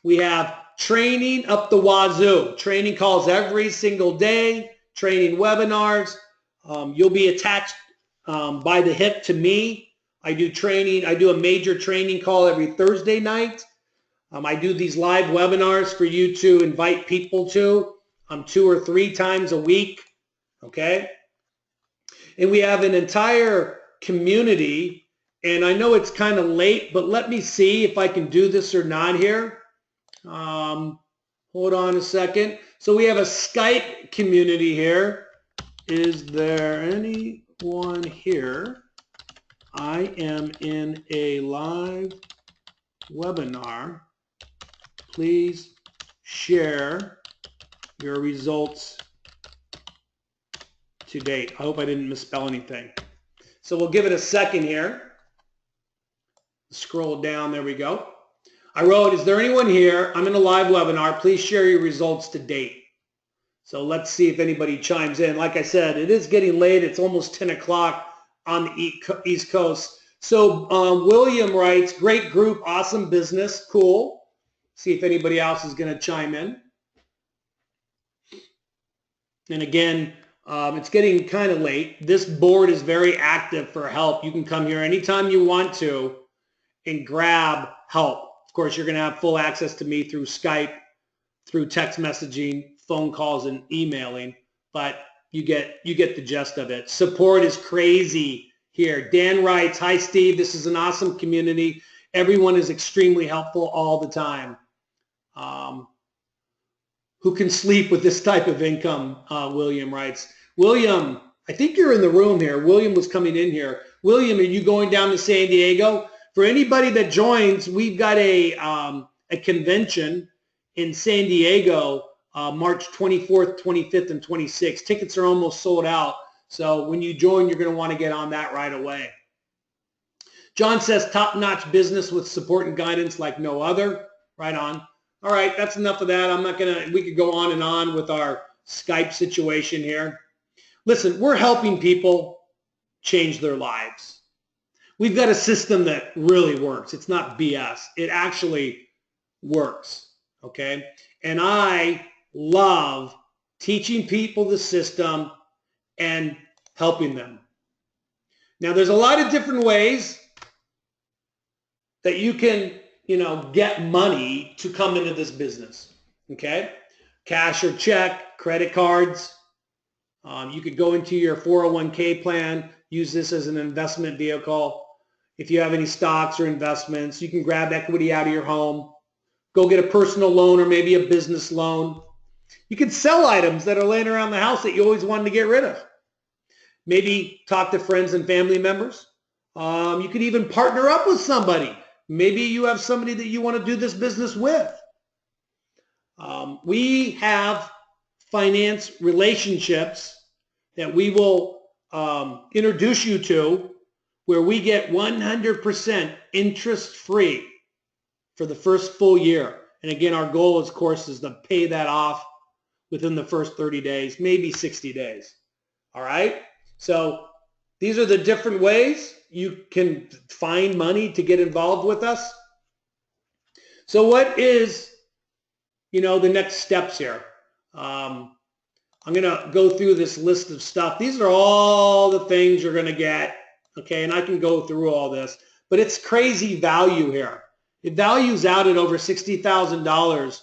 We have training up the wazoo. Training calls every single day, training webinars. You'll be attached by the hip to me. I do training. I do a major training call every Thursday night. I do these live webinars for you to invite people to 2 or 3 times a week, okay? And we have an entire community, and I know it's kind of late, but let me see if I can do this or not here. Hold on a second. So we have a Skype community here. Is there anyone here? I am in a live webinar. Please share your results to date. I hope I didn't misspell anything. So we'll give it a second here. Scroll down. There we go. I wrote, is there anyone here? I'm in a live webinar. Please share your results to date. So let's see if anybody chimes in. Like I said, it is getting late. It's almost 10 o'clock on the East Coast. So William writes, great group, awesome business, cool. See if anybody else is going to chime in. And again, it's getting kind of late. This board is very active for help. You can come here anytime you want to and grab help. Of course, you're going to have full access to me through Skype, through text messaging, phone calls, and emailing, but you get the gist of it. Support is crazy here. Dan writes, hi, Steve. This is an awesome community. Everyone is extremely helpful all the time. Who can sleep with this type of income, William writes. William, I think you're in the room here. William was coming in here. William, are you going down to San Diego? For anybody that joins, we've got a convention in San Diego, March 24th, 25th, and 26th. Tickets are almost sold out. So when you join, you're going to want to get on that right away. John says, top-notch business with support and guidance like no other. Right on. All right, that's enough of that. I'm not going to, we could go on and on with our Skype situation here. Listen, we're helping people change their lives. We've got a system that really works. It's not BS. It actually works, okay? And I love teaching people the system and helping them. Now, there's a lot of different ways that you can, get money to come into this business, okay? Cash or check, credit cards. You could go into your 401k plan, use this as an investment vehicle. If you have any stocks or investments, you can grab equity out of your home, go get a personal loan or maybe a business loan. You can sell items that are laying around the house that you always wanted to get rid of. Maybe talk to friends and family members. You could even partner up with somebody. Maybe you have somebody that you want to do this business with. We have finance relationships that we will introduce you to where we get 100% interest-free for the first full year. And again, our goal, of course, is to pay that off within the first 30 days, maybe 60 days. All right? So these are the different ways you can find money to get involved with us. So what is, the next steps here? I'm going to go through this list of stuff. These are all the things you're going to get, okay? And I can go through all this, but it's crazy value here. It values out at over $60,000,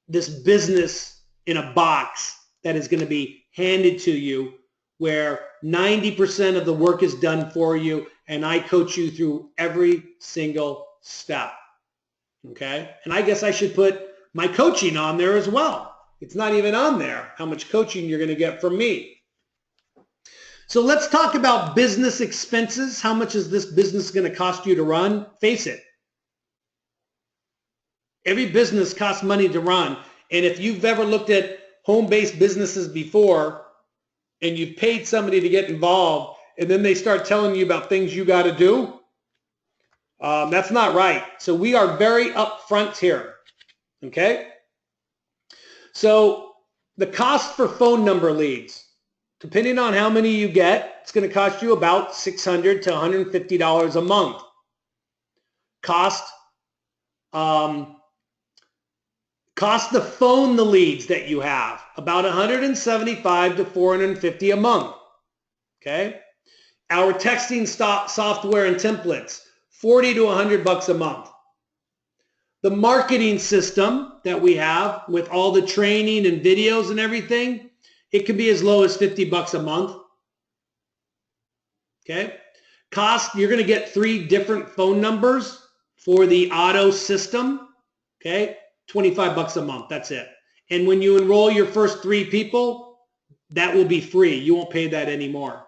this business in a box that is going to be handed to you where 90% of the work is done for you, and I coach you through every single step, okay? And I guess I should put my coaching on there as well. It's not even on there, how much coaching you're going to get from me. So let's talk about business expenses. How much is this business going to cost you to run? Face it. Every business costs money to run. And if you've ever looked at home-based businesses before, and you've paid somebody to get involved, and then they start telling you about things you got to do, that's not right. So we are very upfront here, okay? So the cost for phone number leads, depending on how many you get, it's going to cost you about $600 to $150 a month. Cost to phone the leads that you have, about $175 to $450 a month. Okay? Our texting software and templates, $40 to $100 a month. The marketing system that we have with all the training and videos and everything, it can be as low as $50 a month. Okay? Cost, you're going to get 3 different phone numbers for the auto system. Okay? $25 a month. That's it. And when you enroll your first 3 people, that will be free. You won't pay that anymore.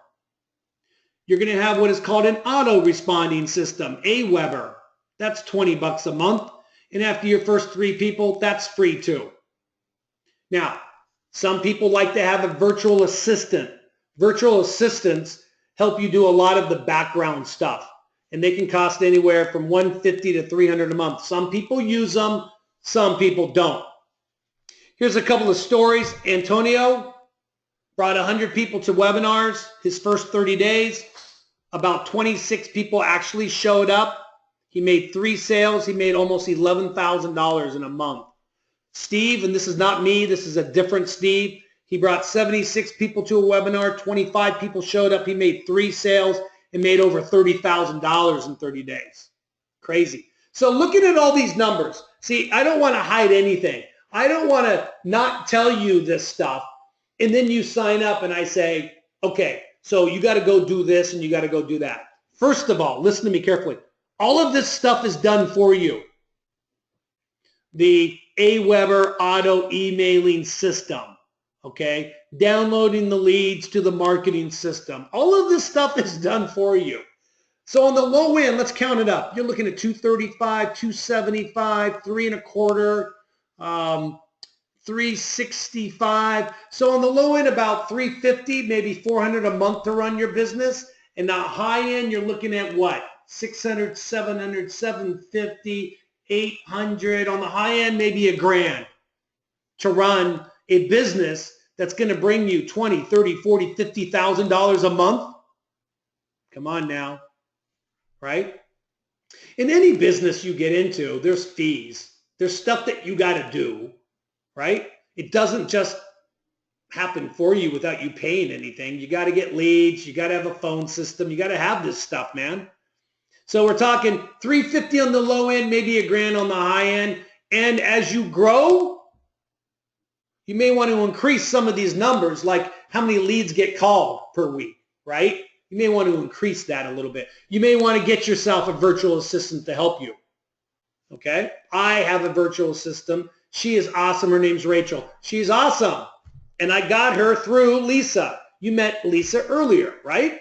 You're going to have what is called an auto responding system, AWeber. That's $20 a month. And after your first 3 people, that's free too. Now, some people like to have a virtual assistant. Virtual assistants help you do a lot of the background stuff. And they can cost anywhere from $150 to $300 a month. Some people use them. Some people don't. Here's a couple of stories. Antonio brought 100 people to webinars his first 30 days. About 26 people actually showed up. He made 3 sales. He made almost $11,000 in a month. Steve, and this is not me, this is a different Steve. He brought 76 people to a webinar. 25 people showed up. He made 3 sales and made over $30,000 in 30 days. Crazy. So looking at all these numbers, see, I don't want to hide anything. I don't want to not tell you this stuff, and then you sign up and I say, okay, so you got to go do this and you got to go do that. First of all, listen to me carefully. All of this stuff is done for you. The AWeber auto emailing system, okay? Downloading the leads to the marketing system. All of this stuff is done for you. So on the low end, let's count it up. You're looking at 235, 275, 3.25, 365. So on the low end, about 350, maybe 400 a month to run your business. And the high end, you're looking at what? 600, 700, 750, 800. On the high end, maybe $1,000 to run a business that's going to bring you $20, $30, $40, $50,000 a month. Come on now. Right? In any business you get into, there's fees. There's stuff that you got to do, right? It doesn't just happen for you without you paying anything. You got to get leads. You got to have a phone system. You got to have this stuff, man. So we're talking 350 on the low end, maybe $1,000 on the high end. And as you grow, you may want to increase some of these numbers, like how many leads get called per week, right? You may want to increase that a little bit. You may want to get yourself a virtual assistant to help you. Okay? I have a virtual assistant. She is awesome. Her name's Rachel. She's awesome. And I got her through Lisa. You met Lisa earlier, right?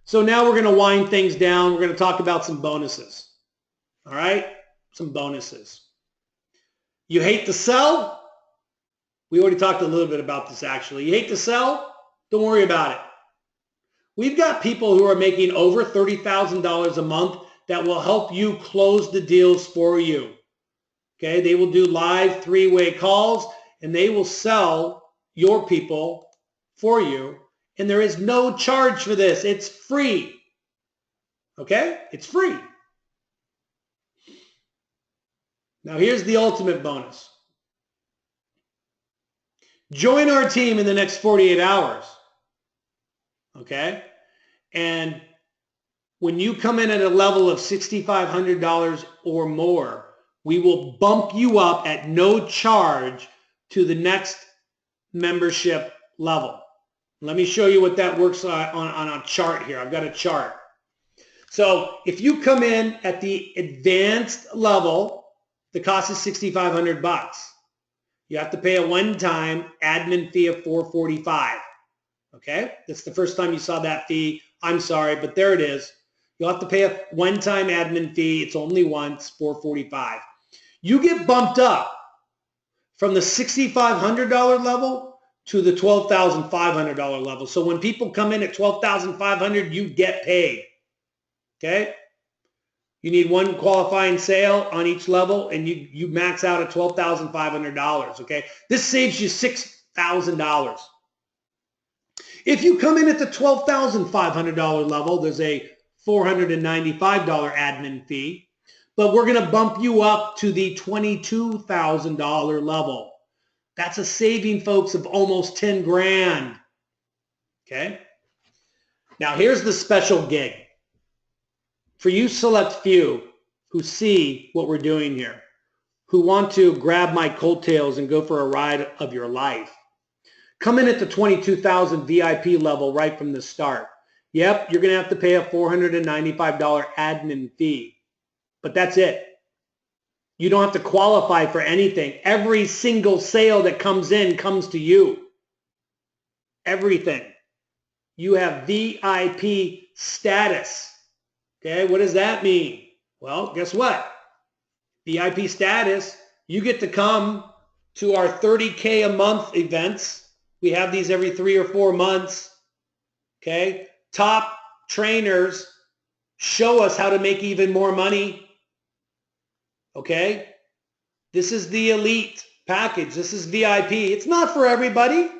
So now we're going to wind things down. We're going to talk about some bonuses. All right? Some bonuses. You hate to sell? We already talked a little bit about this actually. You hate to sell? Don't worry about it. We've got people who are making over $30,000 a month that will help you close the deals for you. Okay, they will do live 3-way calls and they will sell your people for you. And there is no charge for this. It's free. Okay, it's free. Now here's the ultimate bonus. Join our team in the next 48 hours. Okay? And when you come in at a level of $6,500 or more, we will bump you up at no charge to the next membership level. Let me show you what that works on a chart here. I've got a chart. So if you come in at the advanced level, the cost is $6,500. You have to pay a one-time admin fee of $445. Okay? That's the first time you saw that fee. I'm sorry, but there it is. You'll have to pay a one-time admin fee. It's only once, $445. You get bumped up from the $6,500 level to the $12,500 level. So when people come in at $12,500, you get paid. Okay? You need one qualifying sale on each level, and you max out at $12,500. Okay? This saves you $6,000. If you come in at the $12,500 level, there's a $495 admin fee, but we're going to bump you up to the $22,000 level. That's a saving, folks, of almost 10 grand. Okay? Now, here's the special gig. For you select few who see what we're doing here, who want to grab my coattails and go for a ride of your life, come in at the 22,000 VIP level right from the start. Yep, you're going to have to pay a $495 admin fee, but that's it. You don't have to qualify for anything. Every single sale that comes in comes to you. Everything. You have VIP status. Okay, what does that mean? Well, guess what? VIP status, you get to come to our 30K a month events. We have these every 3 or 4 months. Okay, top trainers show us how to make even more money. Okay, this is the elite package. This is VIP. It's not for everybody.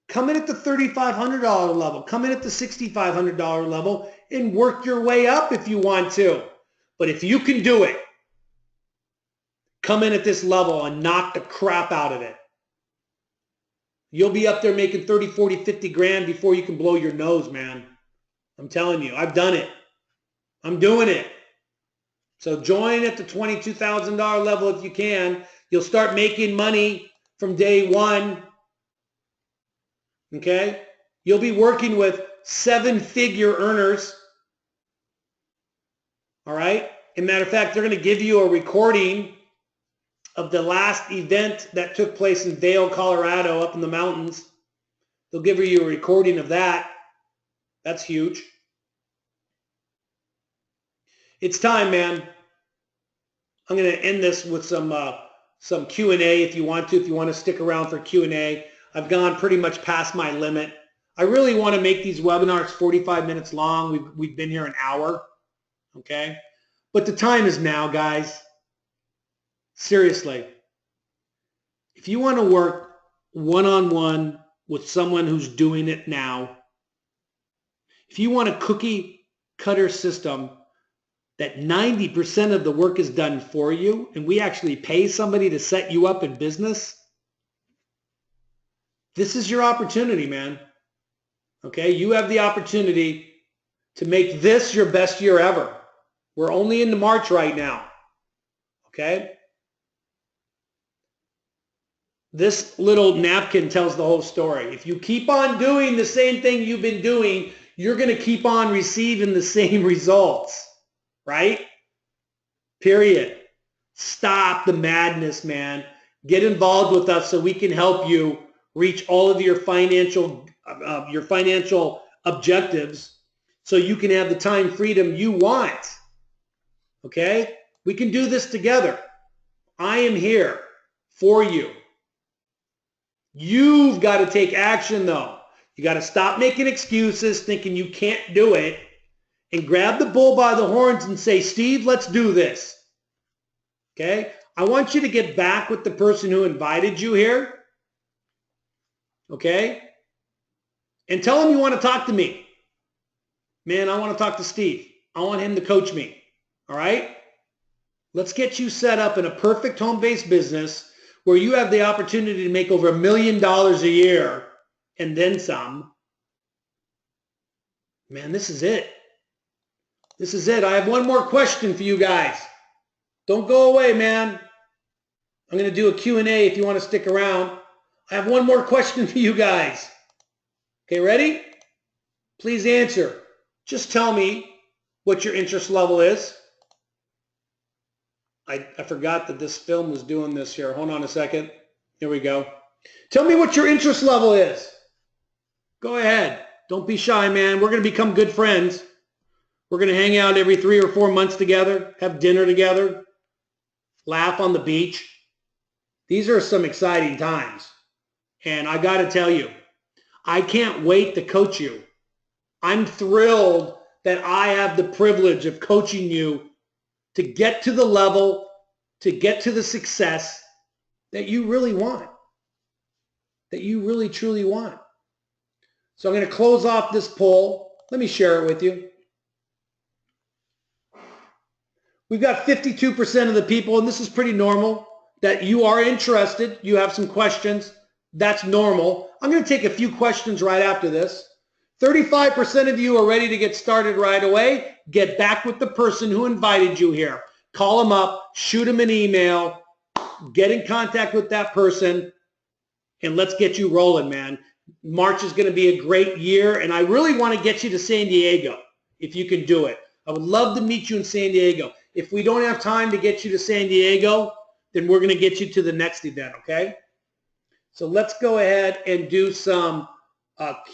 Come in at the $3,500 level. Come in at the $6,500 level and work your way up if you want to. But if you can do it, come in at this level and knock the crap out of it. You'll be up there making 30, 40, 50 grand before you can blow your nose, man. I'm telling you, I've done it. I'm doing it. So join at the $22,000 level if you can. You'll start making money from day one. Okay? You'll be working with 7-figure earners. All right? As a matter of fact, they're going to give you a recording of the last event that took place in Vail, Colorado, up in the mountains. They'll give you a recording of that. That's huge. It's time, man. I'm going to end this with some Q&A if you want to stick around for Q&A. I've gone pretty much past my limit. I really want to make these webinars 45 minutes long. We've been here an hour, okay? But the time is now, guys. Seriously. If you want to work one-on-one with someone who's doing it now, if you want a cookie cutter system that 90% of the work is done for you and we actually pay somebody to set you up in business, this is your opportunity, man. Okay, you have the opportunity to make this your best year ever. We're only into March right now. Okay? This little napkin tells the whole story. If you keep on doing the same thing you've been doing, you're going to keep on receiving the same results. Right? Period. Stop the madness, man. Get involved with us so we can help you reach all of your financial objectives so you can have the time freedom you want. Okay? We can do this together. I am here for you. You've got to take action, though. You got to stop making excuses, thinking you can't do it, and grab the bull by the horns and say, Steve, let's do this. Okay? I want you to get back with the person who invited you here. Okay? And tell him you want to talk to me. Man, I want to talk to Steve. I want him to coach me. All right? Let's get you set up in a perfect home-based business where you have the opportunity to make over $1 million a year and then some. Man, this is it. This is it. I have one more question for you guys. Don't go away, man. I'm going to do a Q&A if you want to stick around. I have one more question for you guys. Okay, ready? Please answer. Just tell me what your interest level is. I forgot that this film was doing this here. Hold on a second. Here we go. Tell me what your interest level is. Go ahead. Don't be shy, man. We're going to become good friends. We're going to hang out every 3 or 4 months together, have dinner together, laugh on the beach. These are some exciting times. And I got to tell you, I can't wait to coach you. I'm thrilled that I have the privilege of coaching you to get to the level, to get to the success that you really want, that you really truly want. So I'm going to close off this poll. Let me share it with you. We've got 52% of the people, and this is pretty normal, that you are interested. You have some questions. That's normal. I'm going to take a few questions right after this. 35% of you are ready to get started right away. Get back with the person who invited you here. Call them up, shoot them an email, get in contact with that person, and let's get you rolling, man. March is going to be a great year, and I really want to get you to San Diego if you can do it. I would love to meet you in San Diego. If we don't have time to get you to San Diego, then we're going to get you to the next event, okay? So let's go ahead and do some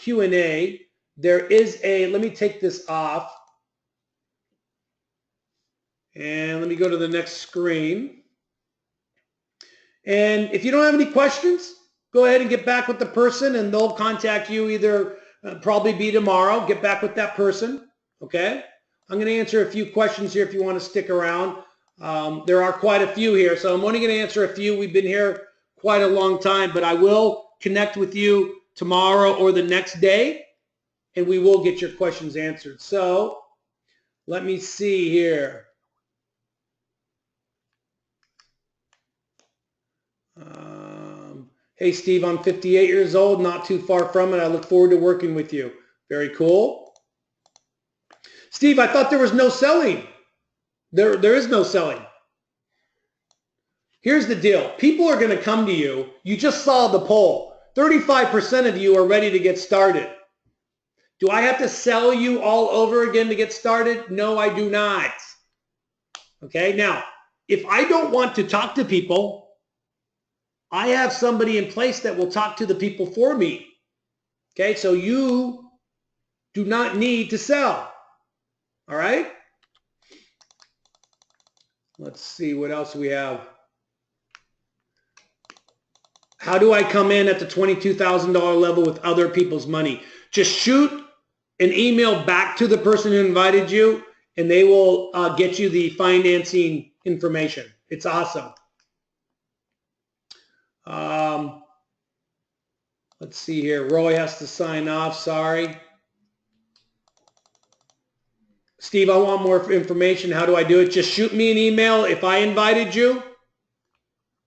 Q&A. There is let me take this off. And let me go to the next screen. And if you don't have any questions, go ahead and get back with the person, and they'll contact you either probably be tomorrow. Get back with that person, okay? I'm going to answer a few questions here if you want to stick around. There are quite a few here, so I'm only going to answer a few. We've been here quite a long time, but I will connect with you tomorrow or the next day, and we will get your questions answered. So let me see here. Hey, Steve, I'm 58 years old, not too far from it. I look forward to working with you. Very cool. Steve, I thought there was no selling. There is no selling. Here's the deal. People are going to come to you. You just saw the poll. 35% of you are ready to get started. Do I have to sell you all over again to get started? No, I do not. Okay, now, if I don't want to talk to people, I have somebody in place that will talk to the people for me. Okay, so you do not need to sell. All right? Let's see what else we have. How do I come in at the $22,000 level with other people's money? Just shoot an email back to the person who invited you, and they will get you the financing information. It's awesome. Let's see here. Roy has to sign off. Sorry. Steve, I want more information. How do I do it? Just shoot me an email if I invited you.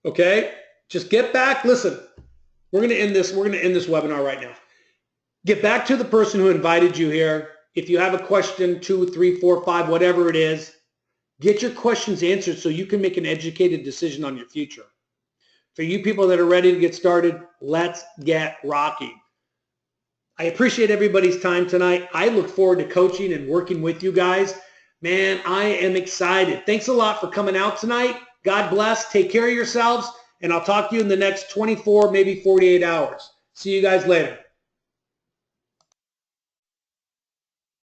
Okay? Just get back. Listen, we're going to end this. We're going to end this webinar right now. Get back to the person who invited you here. If you have a question, 2, 3, 4, 5, whatever it is, get your questions answered so you can make an educated decision on your future. For you people that are ready to get started, let's get rocking. I appreciate everybody's time tonight. I look forward to coaching and working with you guys. Man, I am excited. Thanks a lot for coming out tonight. God bless. Take care of yourselves, and I'll talk to you in the next 24, maybe 48 hours. See you guys later.